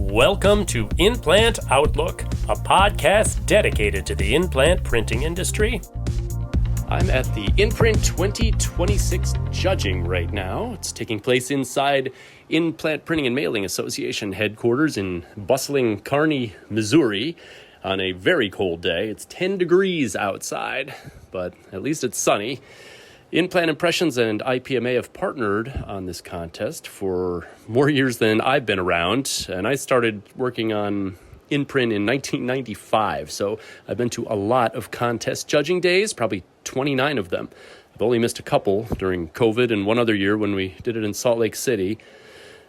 Welcome to Implant Outlook, a podcast dedicated to the implant printing industry. I'm at the Imprint 2026 judging right now. It's taking place inside Implant Printing and Mailing Association headquarters in bustling Kearney, Missouri on a very cold day. It's 10 degrees outside, but at least it's sunny. Implant Impressions and IPMA have partnered on this contest for more years than I've been around, and I started working on InPrint in 1995, so I've been to a lot of contest judging days, probably 29 of them. I've only missed a couple during COVID and one other year when we did it in Salt Lake City.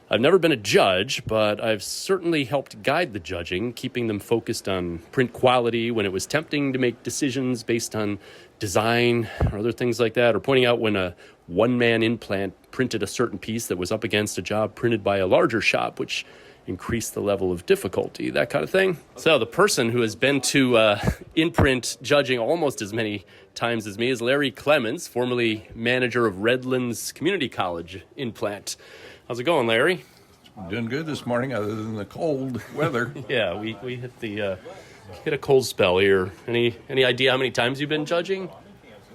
I've never been a judge, but I've certainly helped guide the judging, keeping them focused on print quality when it was tempting to make decisions based on design or other things like that, or pointing out when a one-man implant printed a certain piece that was up against a job printed by a larger shop, which increased the level of difficulty, that kind of thing. So the person who has been to InPrint judging almost as many times as me is Larry Clemens, formerly manager of Redlands Community College Implant. How's it going, Larry? Doing good this morning, other than the cold weather. Yeah, we hit the hit a cold spell here. Any idea how many times you've been judging?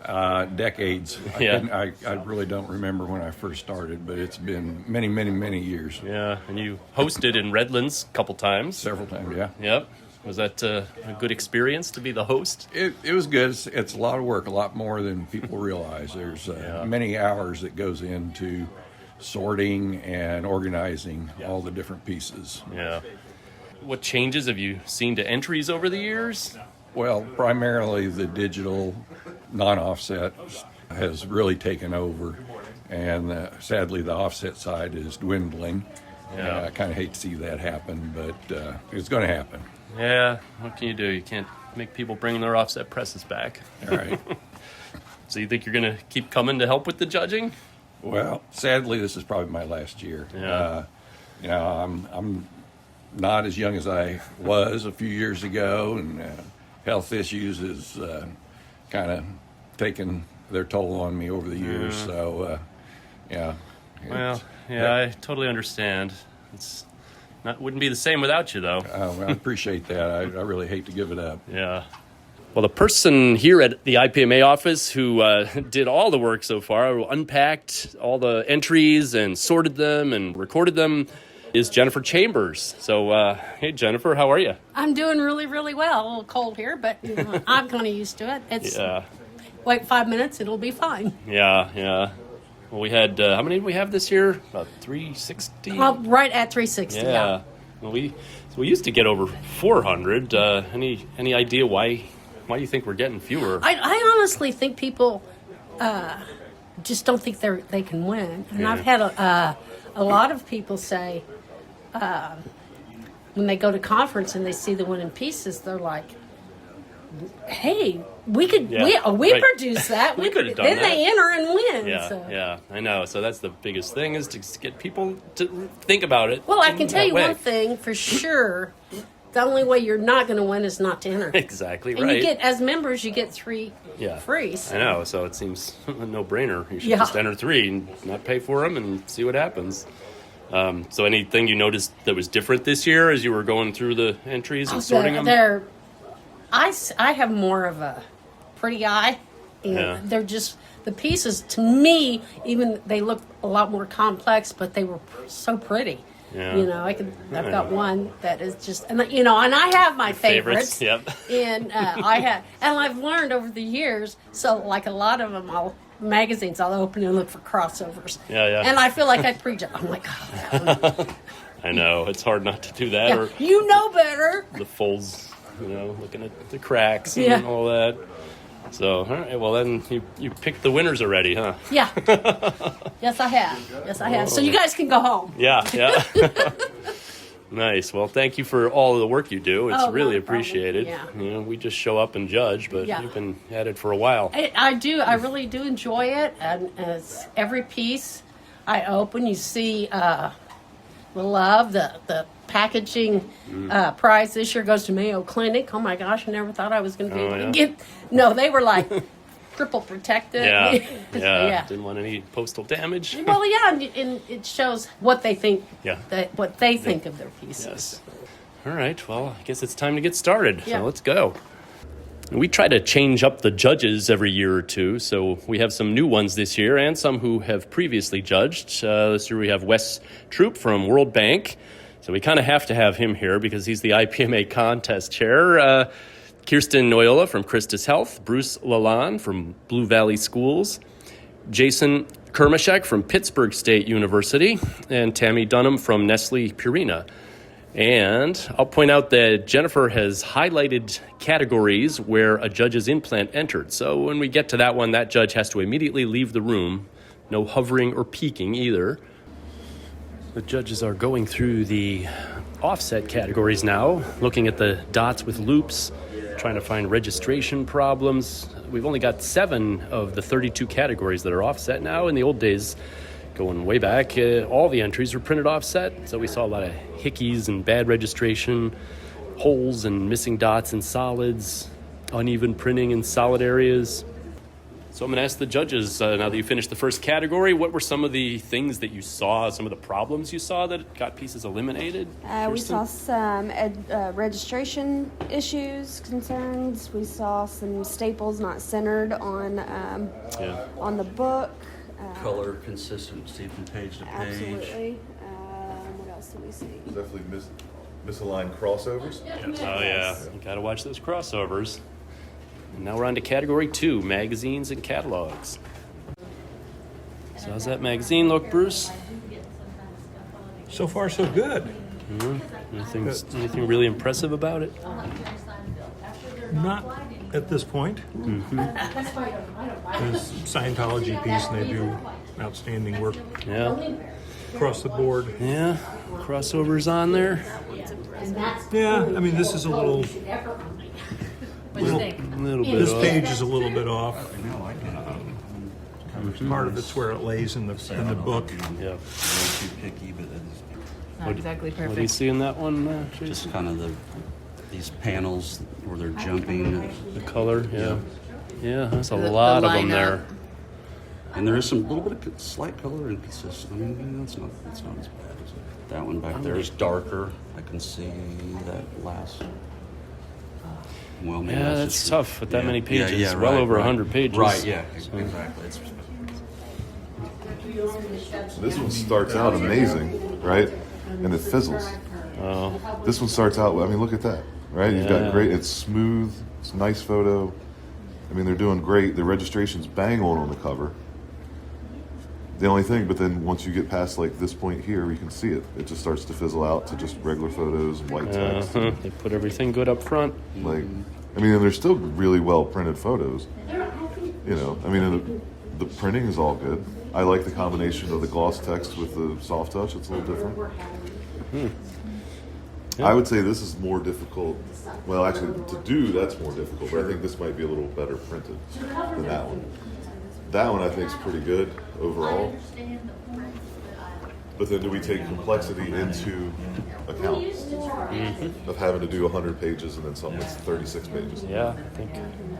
Decades. Yeah. I really don't remember when I first started, but it's been many years. Yeah, and you hosted in Redlands a couple times. Several times, yeah. Yep. Was that a good experience to be the host? It was good. It's a lot of work, a lot more than people realize. There's many hours that goes into sorting and organizing all the different pieces. Yeah. What changes have you seen to entries over the years? Well, primarily the digital non-offset has really taken over, and sadly the offset side is dwindling. Yeah. I kind of hate to see that happen, but it's going to happen. Yeah, what can you do? You can't make people bring their offset presses back. All right. So you think you're going to keep coming to help with the judging? Well, sadly, this is probably my last year. Yeah. I'm not as young as I was a few years ago, and health issues has kind of taken their toll on me over the years. So, yeah. Well, yeah, I totally understand. Wouldn't be the same without you, though. I appreciate that. I really hate to give it up. Yeah. Well, the person here at the IPMA office who did all the work so far, who unpacked all the entries and sorted them and recorded them, is Jennifer Chambers. So, hey, Jennifer, how are you? I'm doing really well. A little cold here, but I'm kind of used to it. Wait 5 minutes, it'll be fine. Yeah. Well, we had, how many did we have this year? About 360? Right at 360, yeah. Well, we used to get over 400. Any idea why you think we're getting fewer? I honestly think people just don't think they can win. And I've had a lot of people say, when they go to conference and they see the winning pieces, they're like, hey, we produced that. We could have done then that. They enter and win. Yeah, I know. So that's the biggest thing, is to get people to think about it. Well, I can tell you one thing for sure. The only way you're not going to win is not to enter. Exactly right. And you get, as members, you get 3 free. So. I know, so it seems a no-brainer. You should just enter 3 and not pay for them and see what happens. So anything you noticed that was different this year as you were going through the entries and sorting them? I have more of a pretty eye. And they're just, the pieces, to me, even they look a lot more complex, but they were so pretty. Yeah. I've got one that is just, and I have my favorites. Yep. And I've learned over the years, so like a lot of them, magazines, I'll open and look for crossovers. Yeah. And I feel like I preach it. I'm like, oh. I know, it's hard not to do that. Yeah, or you know better. The folds, looking at the cracks and all that. So, all right, well then you picked the winners already, huh? Yeah. Yes, I have. So you guys can go home. Yeah. Nice. Well, thank you for all of the work you do. It's really appreciated. Yeah. We just show up and judge, but you've been at it for a while. I do. I really do enjoy it. And it's every piece I open, you see the love, the packaging prize this year goes to Mayo Clinic. Oh my gosh, I never thought I was going to be able to get. No, they were like triple protected. Yeah, Yeah. Didn't want any postal damage. Well, yeah, and it shows what they think. Yeah. What they think of their pieces. Yes. All right. Well, I guess it's time to get started. Yeah. So let's go. We try to change up the judges every year or two, so we have some new ones this year and some who have previously judged. This year we have Wes Troop from World Bank, so we kind of have to have him here because he's the IPMA contest chair. Kirsten Noyola from Christus Health, Bruce Lalonde from Blue Valley Schools, Jason Kermashek from Pittsburgh State University, and Tammy Dunham from Nestle Purina. And I'll point out that Jennifer has highlighted categories where a judge's implant entered. So when we get to that one, that judge has to immediately leave the room. No hovering or peeking either. The judges are going through the offset categories now, looking at the dots with loops, trying to find registration problems. We've only got 7 of the 32 categories that are offset now. In the old days, going way back, all the entries were printed offset, so we saw a lot of hickeys and bad registration, holes and missing dots in solids, uneven printing in solid areas. So I'm going to ask the judges, now that you finished the first category, what were some of the things that you saw, some of the problems you saw that got pieces eliminated? We saw some registration issues, concerns. We saw some staples not centered on the book. Color consistency from page to page. Absolutely. What else did we see? Definitely misaligned crossovers. Oh yeah, you got to watch those crossovers. And now we're on to category 2, magazines and catalogs. So how's that magazine look, Bruce? So far, so good. Anything really impressive about it? Not at this point. There's a Scientology piece, and they do outstanding work Yeah. across the board. Yeah, crossovers on there. Yeah, I mean, this is a little. A little bit This off. page is a little bit off. Part of it's where it lays in the book. Yeah. Too picky, but it's Not exactly What do you perfect. see in that one, Jason? just kind of these panels where they're jumping, The color, yeah. Yeah, there's a The lot of them lineup. there. and there is some little bit of slight color inconsistency. I mean, that's not as bad as that one back there is darker. I can see that last. Well, maybe Yeah, that's just- tough with that many Yeah, pages. yeah, Well right, over right. 100 pages. Right, yeah, So- exactly. It's, This one starts out amazing, right? And it fizzles. Oh, This one starts out, I mean, look at that, right? You've Yeah. got great, it's smooth, it's a nice photo. I mean, they're doing great. The registration's bang on the cover. The only thing, but then once you get past like this point here, you can see it. It just starts to fizzle out to just regular photos and white text. they put everything good up front. Like, I mean, and they're still really well printed photos. You know, I mean, and the printing is all good. I like the combination of the gloss text with the soft touch. It's a little different. I would say this is more difficult. Well, actually, to do that's more difficult. But I think this might be a little better printed than that one. That one I think is pretty good overall. But then do we take complexity into account of having to do 100 pages and then something that's 36 pages? Yeah, I think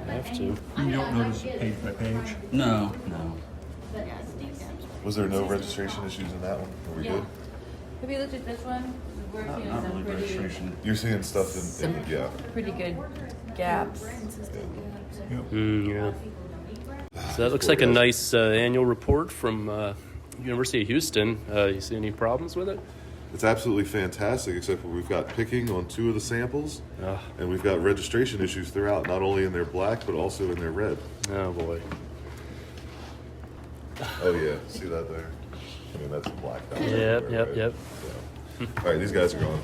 I have to. You don't notice it page by page. no. Was there no registration issues in that one? Are we good? Have you looked at this one? We're seeing Not some really pretty, registration. You're seeing stuff in yeah. pretty good gaps. Yeah. So that looks like a nice annual report from University of Houston. You see any problems with it? It's absolutely fantastic, except for we've got picking on 2 of the samples, and we've got registration issues throughout, not only in their black, but also in their red. Oh boy. Oh, yeah. See that there? I mean, that's black. That was Yep, everywhere, yep, right? yep. Yeah. All right, these guys are going.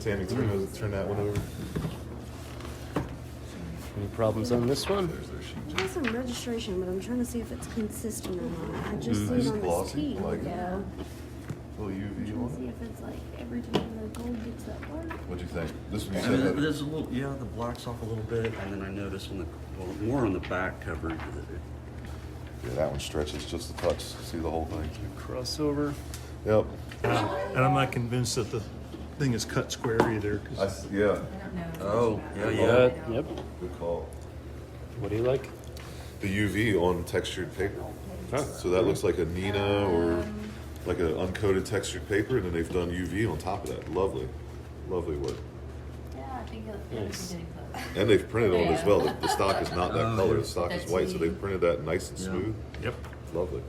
Tammy, turn that one over. Any problems on this one? There's their sheet. There's some registration, but I'm trying to see if it's consistent or not. I just see it on this Glossy, key. like it. Yeah. Little UV See on if it's like every time the gold gets that dark. it. What'd you think? This one you And said then that. there's a little, yeah, the black's off a little bit, and then I noticed on the, well, more on the back cover that it, Yeah, that one stretches just a touch. See the whole thing? Crossover. Yep. And I'm not convinced that the thing is cut square either. 'Cause Yeah. oh, yeah, Yep. Good call. What do you like? the UV on textured paper. Huh. So that looks like a Nina or like an uncoated textured paper, and then they've done UV on top of that. Lovely, lovely work. Yeah, I think it'll Nice. be getting close. And they've printed on as well. The stock is not that color. The stock is That's white, so neat. they've printed that nice and smooth. Yep. Lovely.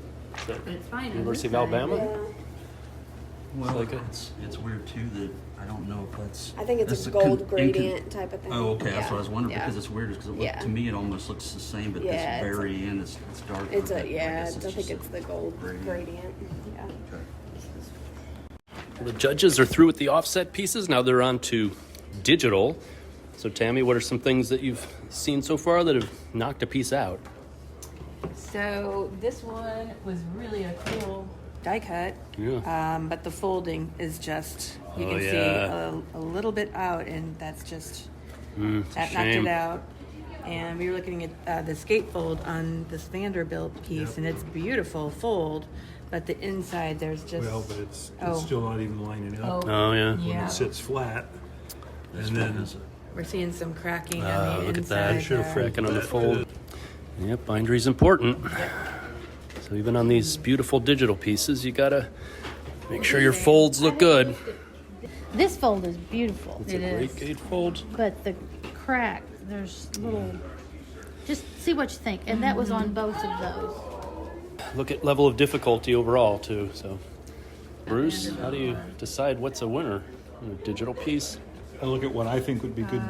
But it's fine. on University this of side. Alabama? Well, like a- it's weird too that I don't know if that's. I think it's that's a the gold gradient type of thing. Oh, okay. That's Yeah. what I was wondering Yeah. because it's weird because Yeah. to me it almost looks the same, but Yeah, this it's very end it's darker. It's but a, yeah, guess I think just it's the gold gradient. Yeah. The judges are through with the offset pieces. Now they're on to digital. So, Tammy, what are some things that you've seen so far that have knocked a piece out? So this one was really a cool die cut. Yeah. But the folding is just, you Oh, can yeah. see a little bit out, and that's just, It's a that knocked shame. it out. And we were looking at the skate fold on this Vanderbilt piece, and it's beautiful fold, but the inside there's just, Well, but it's Oh. still not even lining up. Oh, yeah. When yeah. it sits flat. This And one then is We're seeing some cracking on the Look at inside. that. should have there. Cracking on the That fold. did. Yep, bindery's important. So even on these beautiful digital pieces, you gotta make sure your folds look good. This fold is beautiful, It's a great gate fold. but the crack, there's little. Just see what you think, and that was on both of those. Look at level of difficulty overall too. So, Bruce, how do you decide what's a winner in a digital piece? I look at what I think would be good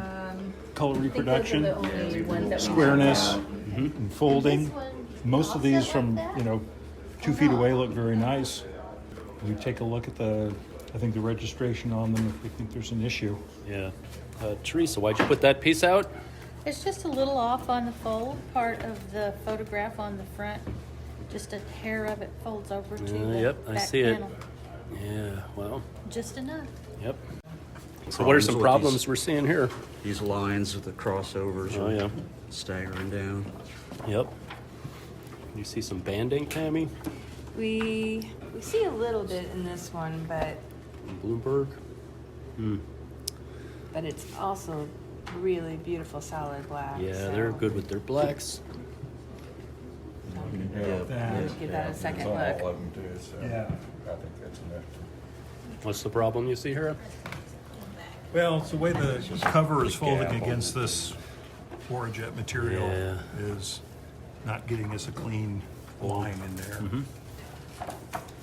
color I think those are reproduction, the only ones that we squareness, have. and folding. Most of these from, 2 feet away look very nice. We take a look at I think the registration on them if we think there's an issue. Yeah, Teresa, why'd you put that piece out? It's just a little off on the fold part of the photograph on the front. Just a hair of it folds over to the Yep, I back see it. panel. Yeah, well, Just enough. yep. So what are some with problems these- we're seeing here? These lines with the crossovers Oh, are yeah. staggering down. Yep. You see some banding, Tammy? We see a little bit in this one, but Bloomberg? it's also really beautiful solid black. Yeah, so they're good with their blacks. Give that a second look. All of them too, so Yeah. I think that's enough. What's the problem you see here? Well, it's the way the cover is folding gap on against this Orajet material Yeah. is not getting us a clean line in there.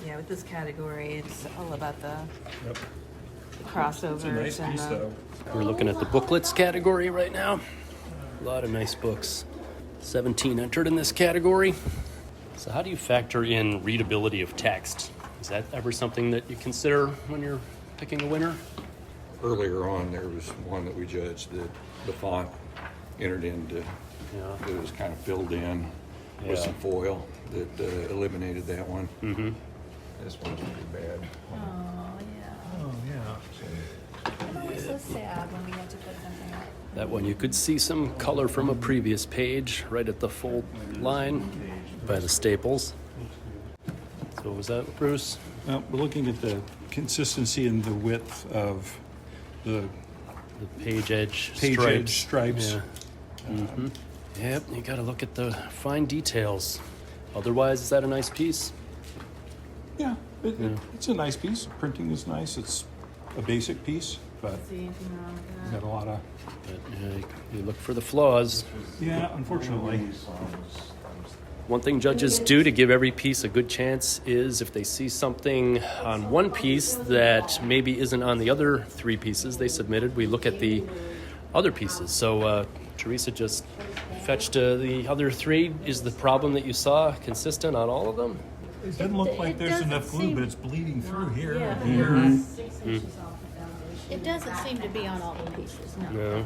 Yeah, with this category, it's all about the Yep. crossovers It's a nice and piece the, though. We're looking at the booklets category right now. A lot of nice books. 17 entered in this category. So how do you factor in readability of text? Is that ever something that you consider when you're picking a winner? Earlier on, there was one that we judged that the font entered into, Yeah. it was kind of filled in with Yeah. some foil that eliminated that one. Mm-hmm. This one's pretty bad. Oh, yeah. I'm always so sad when we have to put something up. That one, you could see some color from a previous page right at the fold line by the staples. So what was that, Bruce? Well, we're looking at the consistency and the width of the The page edge page stripes. edge stripes. Yeah. Yep, you gotta look at the fine details. Otherwise, is that a nice piece? Yeah, it's a nice piece. Printing is nice. It's a basic piece, but see anything wrong with that. got a lot of. But you look for the flaws. Yeah, unfortunately. One thing judges do to give every piece a good chance is if they see something on one piece that maybe isn't on the other 3 pieces they submitted, we look at the other pieces. So Teresa just fetched the other 3. Is the problem that you saw consistent on all of them? It doesn't look like It there's doesn't enough glue, seem- but it's bleeding through here. It doesn't seem to be on all the pieces, no. No.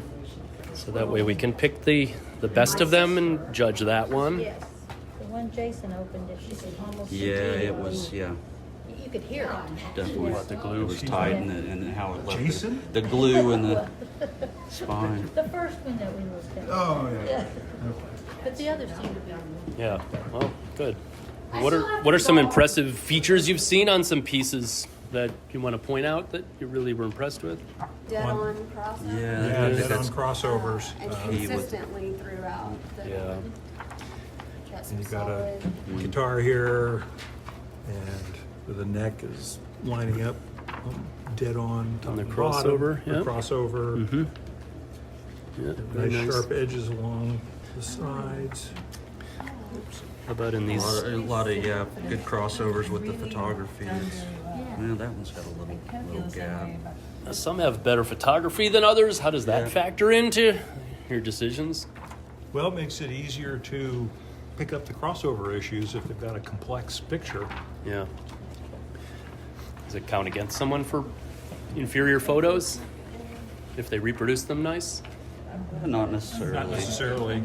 So that way we can pick the best of them and judge that one. Yes. The one Jason opened, it could almost. Yeah, it was. Yeah, You could hear it. definitely. What, the glue? It was tight and how it left Jason? the glue and the spine. The first one that we looked at. Oh, yeah. But the others seem to be. Yeah. Well, good. What are some impressive features you've seen on some pieces that you want to point out that you really were impressed with? Dead on crossover. Yeah, Yeah, dead on that's crossovers. And key with- consistently throughout. Yeah. some And you got a solid. guitar here, and the neck is lining up dead on top On the and bottom. crossover, The yeah. crossover. Mm-hmm. Yeah, very Nice nice. sharp edges along the sides. How about in A these? lot of good crossovers with the photography. Yeah, that one's got a little gap. Some have better photography than others. How does that Yeah. factor into your decisions? Well, it makes it easier to pick up the crossover issues if they've got a complex picture. Yeah. Does it count against someone for inferior photos if they reproduce them nice? Not necessarily. Not necessarily.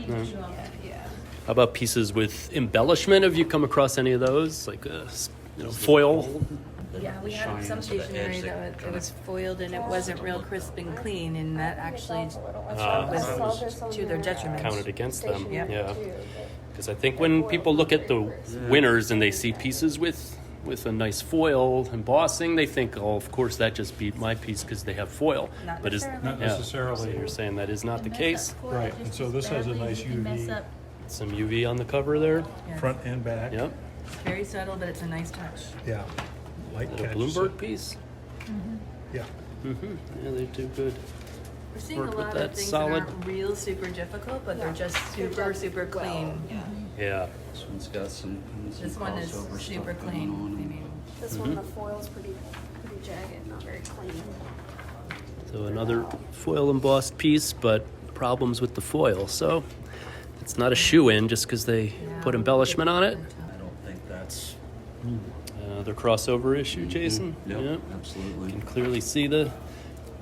How about pieces with embellishment? Have you come across any of those, like foil? Yeah, we had Shine some to the stationery edge that that it was foiled and it wasn't real crisp and clean, and that actually was to their detriment. Counted against them. Yep. Yeah. Because I think when people look at the winners and they see pieces with a nice foil embossing, they think, oh, of course that just beat my piece because they have foil. Not But necessarily. Not yeah. necessarily. So you're saying that is not the case? Right, and so this has a nice UV. Some UV on the cover there. Yes. Front and back. Yep. Very subtle, but it's a nice touch. Yeah. Light Is it a catches Bloomberg it. piece? Yeah. Yeah, they do good. We're seeing Work a with lot that of things solid- that aren't real super difficult, but they're just super, super clean. Yeah. This one's got some This one is crossover super stuff going clean. on. I mean, This one, the foil's pretty jagged, not very clean. So another foil embossed piece, but problems with the foil. So it's not a shoe-in just because they put embellishment on it. I don't think that's. Another crossover issue, Jason. Yep, Yeah. absolutely. You can clearly see the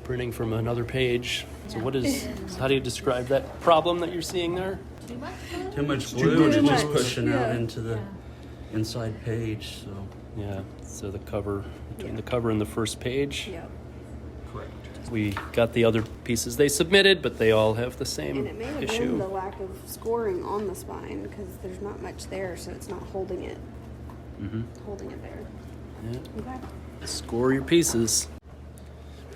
printing from another page. So how do you describe that problem that you're seeing there? Too much glue and too it's just much, pushing out yeah. into the inside page. So Yeah, so the cover, between the cover and the first page. Yeah. Correct. We got the other pieces they submitted, but they all have the same And it may have been issue. the lack of scoring on the spine because there's not much there, so it's not holding it. Holding it there. Yeah. Okay. Score your pieces.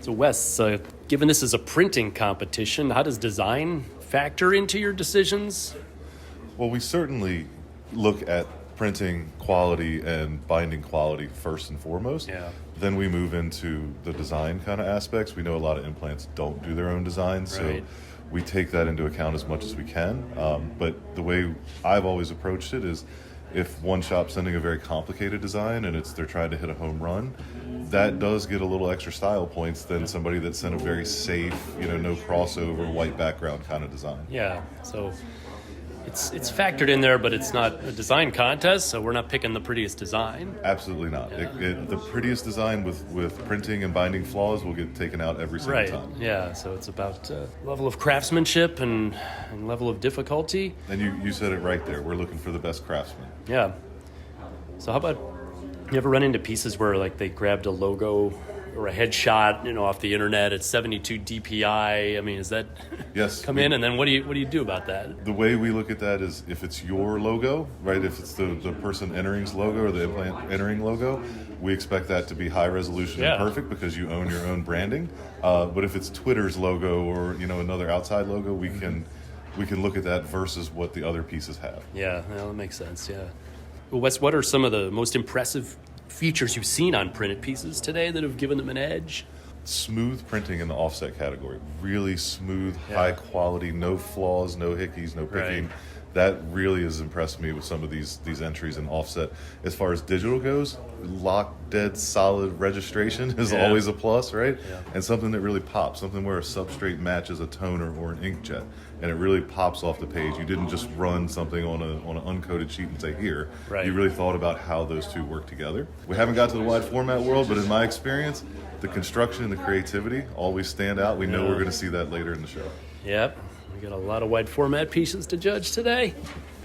So Wes, given this is a printing competition, how does design factor into your decisions? Well, we certainly look at printing quality and binding quality first and foremost. Yeah. Then we move into the design kind of aspects. We know a lot of implants don't do their own design, so Right. we take that into account as much as we can. But the way I've always approached it is, if one shop's sending a very complicated design and they're trying to hit a home run, that does get a little extra style points than somebody that sent a very safe, no crossover, white background kind of design. Yeah, so it's factored in there, but it's not a design contest, so we're not picking the prettiest design. Absolutely not. The prettiest design with printing and binding flaws will get taken out every single Right, time. yeah, so it's about level of craftsmanship and level of difficulty. And you said it right there. We're looking for the best craftsman. Yeah. So how about, you ever run into pieces where like they grabbed a logo or a headshot, off the internet at 72 DPI? I mean, is that Yes. come in, and then what do you do about that? The way we look at that is, if it's your logo, right? If it's the person entering's logo or the implant entering logo, we expect that to be high resolution Yeah. and perfect because you own your own branding. But if it's Twitter's logo or another outside logo, we can look at that versus what the other pieces have. Yeah, well, that makes sense, yeah. Well, Wes, what are some of the most impressive features you've seen on printed pieces today that have given them an edge? Smooth printing in the offset category. Really smooth, Yeah. high quality, no flaws, no hickeys, no picking. Right. That really has impressed me with some of these entries in offset. As far as digital goes, lock dead solid registration is Yeah. always a plus, right? Yeah. And something that really pops, something where a substrate matches a toner or an inkjet, and it really pops off the page. You didn't just run something on an uncoated sheet and say, here. Right. You really thought about how those two work together. We haven't got to the wide format world, but in my experience, the construction and the creativity always stand out. We know Yeah. we're going to see that later in the show. Yep, we got a lot of wide format pieces to judge today.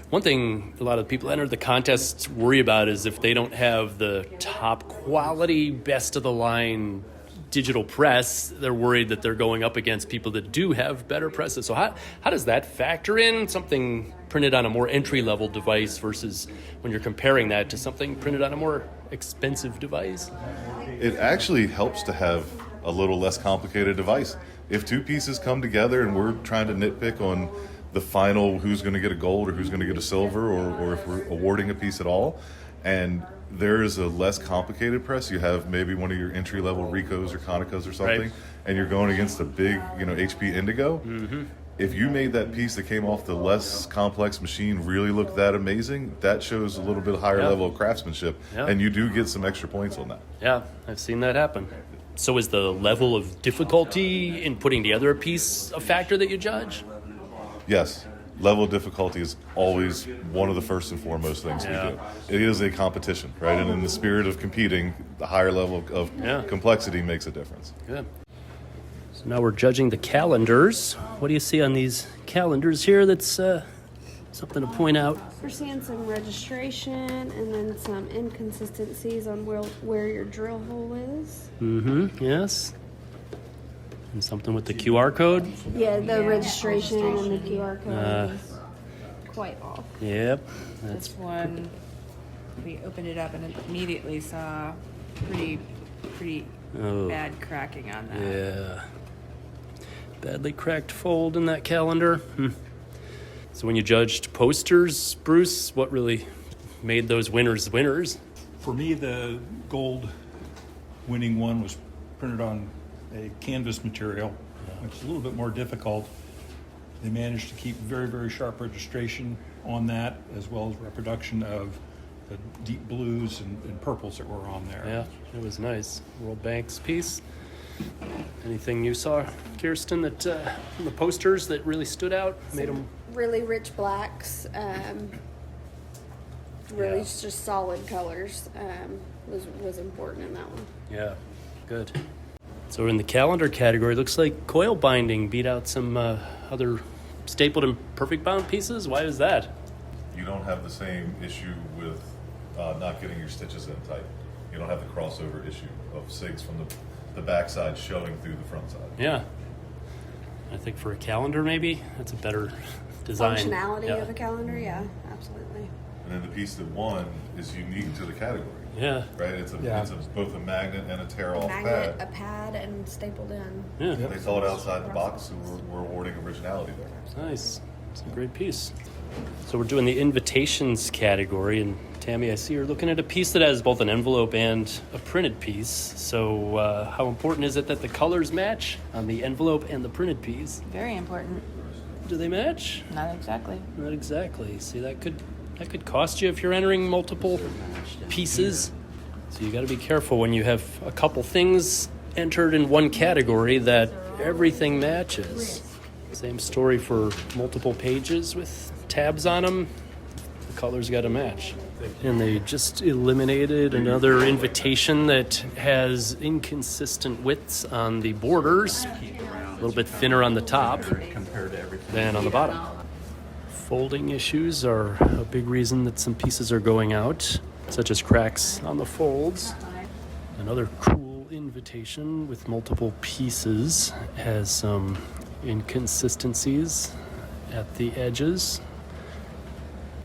One thing a lot of people enter the contests worry about is if they don't have the top quality, best of the line digital press, they're worried that they're going up against people that do have better presses. So how does that factor in, something printed on a more entry-level device versus when you're comparing that to something printed on a more expensive device? It actually helps to have a little less complicated device. If two pieces come together and we're trying to nitpick on the final who's going to get a gold or who's going to get a silver, or if we're awarding a piece at all. And there is a less complicated press. You have maybe one of your entry-level Ricos or Conicos or something, Right. and you're going against a big, HP Indigo. Mm-hmm. If you made that piece that came off the less complex machine really look that amazing, that shows a little bit higher level of craftsmanship, and you do get some extra points on that. Yeah, I've seen that happen. So is the level of difficulty in putting together a piece a factor that you judge? Yes. Level of difficulty is always one of the first and foremost things we do. It is a competition, right? And in the spirit of competing, the higher level of complexity makes a difference. Good. So now we're judging the calendars. What do you see on these calendars here that's something to point out? We're seeing some registration and then some inconsistencies on where your drill hole is. Mm-hmm, yes. And something with the QR code? Yeah, the registration and the QR code is quite off. Yep. This one, we opened it up and immediately saw pretty bad cracking on that. Yeah. Badly cracked fold in that calendar. So when you judged posters, Bruce, what really made those winners winners? For me, the gold winning one was printed on a canvas material, which is a little bit more difficult. They managed to keep very, very sharp registration on that, as well as reproduction of the deep blues and purples that were on there. Yeah, it was nice. World Bank's piece. Anything you saw, Kirsten, that from the posters that really stood out, made them Really rich blacks, really just solid colors was important in that one. Yeah, good. So in the calendar category, looks like coil binding beat out some other stapled and perfect bound pieces. Why is that? You don't have the same issue with not getting your stitches in tight. You don't have the crossover issue of SIGs from the backside showing through the front side. Yeah. I think for a calendar, maybe that's a better design. Functionality of a calendar, yeah, absolutely. And then the piece that won is unique to the category. Yeah. Right? It's both a magnet and a tear-off Magnet, pad. a pad, and stapled in. Yeah. They thought outside the box, and we're awarding originality there. Nice. It's a great piece. So we're doing the invitations category, and Tammy, I see you're looking at a piece that has both an envelope and a printed piece. So how important is it that the colors match on the envelope and the printed piece? Very important. Do they match? Not exactly. Not exactly. See, that could cost you if you're entering multiple pieces. So you got to be careful when you have a couple things entered in one category that everything matches. Same story for multiple pages with tabs on them. The colors got to match. And they just eliminated another invitation that has inconsistent widths on the borders, a little bit thinner on the top than on the bottom. Folding issues are a big reason that some pieces are going out, such as cracks on the folds. Another cool invitation with multiple pieces has some inconsistencies at the edges.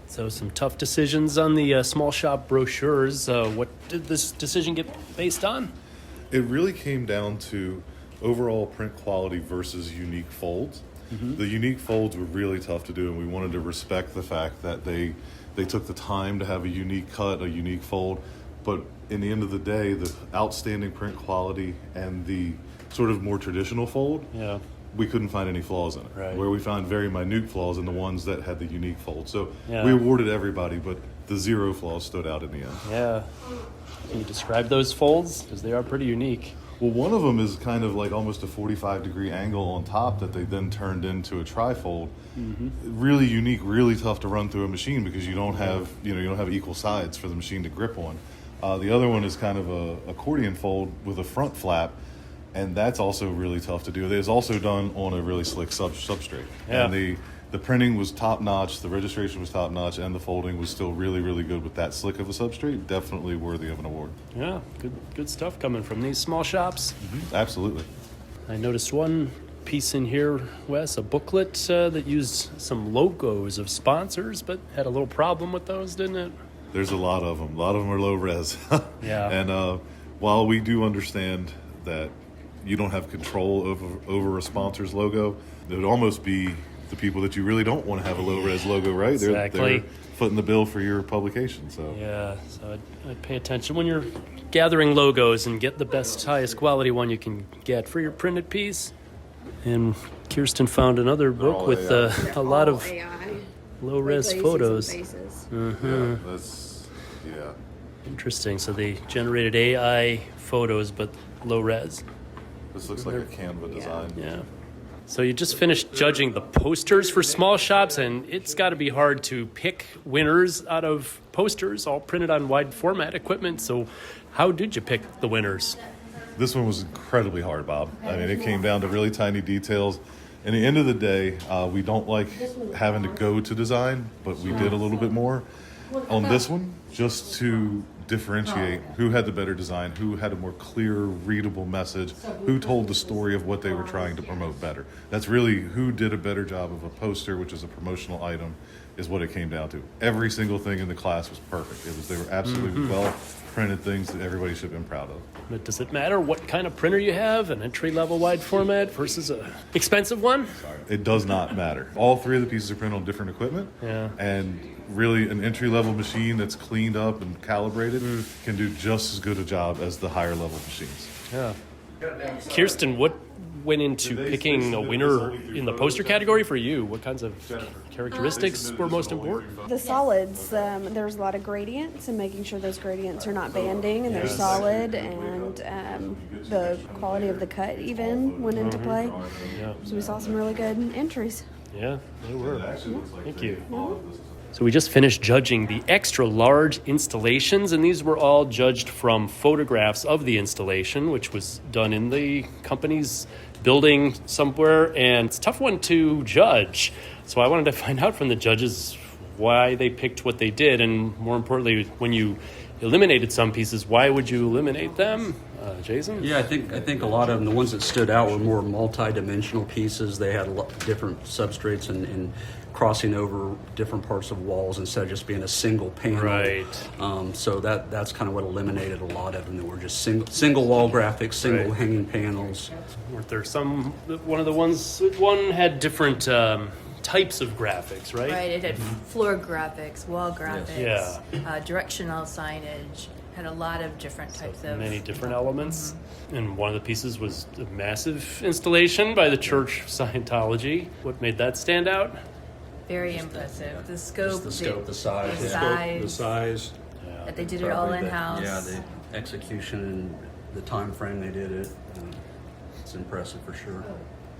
So some tough decisions on the small shop brochures. What did this decision get based on? It really came down to overall print quality versus unique folds. Mm-hmm. The unique folds were really tough to do, and we wanted to respect the fact that they took the time to have a unique cut, a unique fold. But in the end of the day, the outstanding print quality and the sort of more traditional fold, we couldn't find any flaws in it. Right. Where we found very minute flaws in the ones that had the unique fold. So we awarded everybody, but the zero flaws stood out in the end. Yeah. Can you describe those folds? Because they are pretty unique. Well, one of them is kind of like almost a 45-degree angle on top that they then turned into a trifold. Mm-hmm. Really unique, really tough to run through a machine because you don't have equal sides for the machine to grip on. The other one is kind of a accordion fold with a front flap, and that's also really tough to do. It is also done on a really slick substrate. Yeah. And the printing was top-notch, the registration was top-notch, and the folding was still really, really good with that slick of a substrate. Definitely worthy of an award. Yeah, good stuff coming from these small shops. Mm-hmm. Absolutely. I noticed one piece in here, Wes, a booklet that used some logos of sponsors, but had a little problem with those, didn't it? There's a lot of them. A lot of them are low res. Yeah. And while we do understand that you don't have control over a sponsor's logo, it would almost be the people that you really don't want to have a low-res logo, right? Exactly. They're footing the bill for your publication. So Yeah, so I'd pay attention when you're gathering logos and get the best, highest quality one you can get for your printed piece. And Kirsten found another book with a lot of low-res photos. yeah, that's Interesting. So they generated AI photos, but low-res. This looks like a Canva design. Yeah. So you just finished judging the posters for small shops, and it's got to be hard to pick winners out of posters all printed on wide format equipment. So how did you pick the winners? This one was incredibly hard, Bob. I mean, it came down to really tiny details. In the end of the day, we don't like having to go to design, but we did a little bit more on this one just to differentiate who had the better design, who had a more clear, readable message, who told the story of what they were trying to promote better. That's really who did a better job of a poster, which is a promotional item, is what it came down to. Every single thing in the class was perfect. They were absolutely well printed things that everybody should have been proud of. But does it matter what kind of printer you have, an entry-level wide format versus an expensive one? It does not matter. All three of the pieces are printed on different equipment. Yeah. And really an entry-level machine that's cleaned up and calibrated can do just as good a job as the higher-level machines. Yeah. Kirsten, what went into picking a winner in the poster category for you? What kinds of characteristics were most important? The solids, there's a lot of gradients and making sure those gradients are not banding and they're solid, and the quality of the cut even went into play. Yeah. So we saw some really good entries. Yeah, they were. Thank you. So we just finished judging the extra large installations, and these were all judged from photographs of the installation, which was done in the company's building somewhere, and it's a tough one to judge. So I wanted to find out from the judges why they picked what they did, and more importantly, when you eliminated some pieces, why would you eliminate them? Jason? Yeah, I think a lot of them, the ones that stood out were more multi-dimensional pieces. They had a lot different substrates and crossing over different parts of walls instead of just being a single panel. Right. So that's kind of what eliminated a lot of them. That were just single wall graphics, single hanging panels. Weren't there some? One of the ones, one had different types of graphics, right? Right, it had floor graphics, wall graphics, Yeah. Directional signage, had a lot of different types of... Many different elements. And one of the pieces was a massive installation by the Church of Scientology. What made that stand out? Very impressive. The scope, The scope, the size. The size. that they did it all Probably in-house. the execution and the time frame they did it. It's impressive for sure.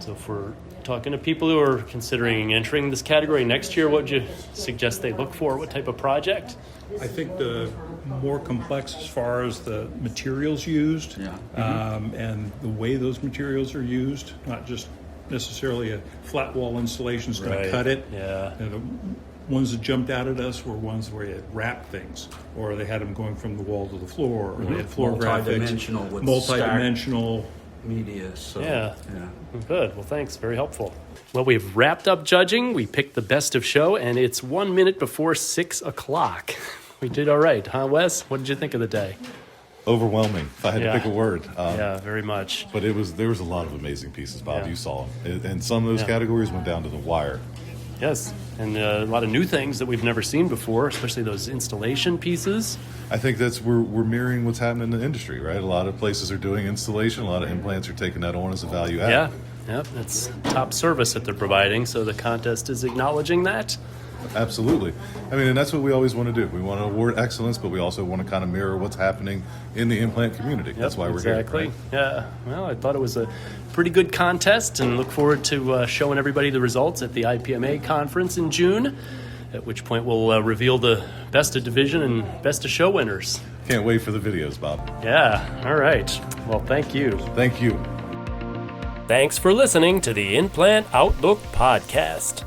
So if we're talking to people who are considering entering this category next year, what would you suggest they look for? What type of project? I think the more complex as far as the materials used, and the way those materials are used, not just necessarily a flat wall installation is going to cut it. Yeah. And the ones that jumped out at us were ones where you had wrapped things, or they had them going from the wall to the floor, or they had floor Multi-dimensional graphics, with multi-dimensional media. So, Yeah. Good. Well, thanks. Very helpful. Well, we've wrapped up judging. We picked the best of show, and it's 1 minute before 6 o'clock. We did all right, huh, Wes? What did you think of the day? Overwhelming, if I had to pick a word. Yeah, very much. But there was a lot of amazing pieces, Bob. You saw them. And some of those categories went down to the wire. Yes, and a lot of new things that we've never seen before, especially those installation pieces. I think we're mirroring what's happening in the industry, right? A lot of places are doing installation. A lot of implants are taking that on as a value add. Yeah, that's top service that they're providing, so the contest is acknowledging that. Absolutely. I mean, and that's what we always want to do. We want to award excellence, but we also want to kind of mirror what's happening in the implant community. That's why we're here. Right? Yeah. Well, I thought it was a pretty good contest, and look forward to showing everybody the results at the IPMA conference in June, at which point we'll reveal the best of division and best of show winners. Can't wait for the videos, Bob. Yeah. All right. Well, thank you. Thank you. Thanks for listening to the Implant Outlook podcast.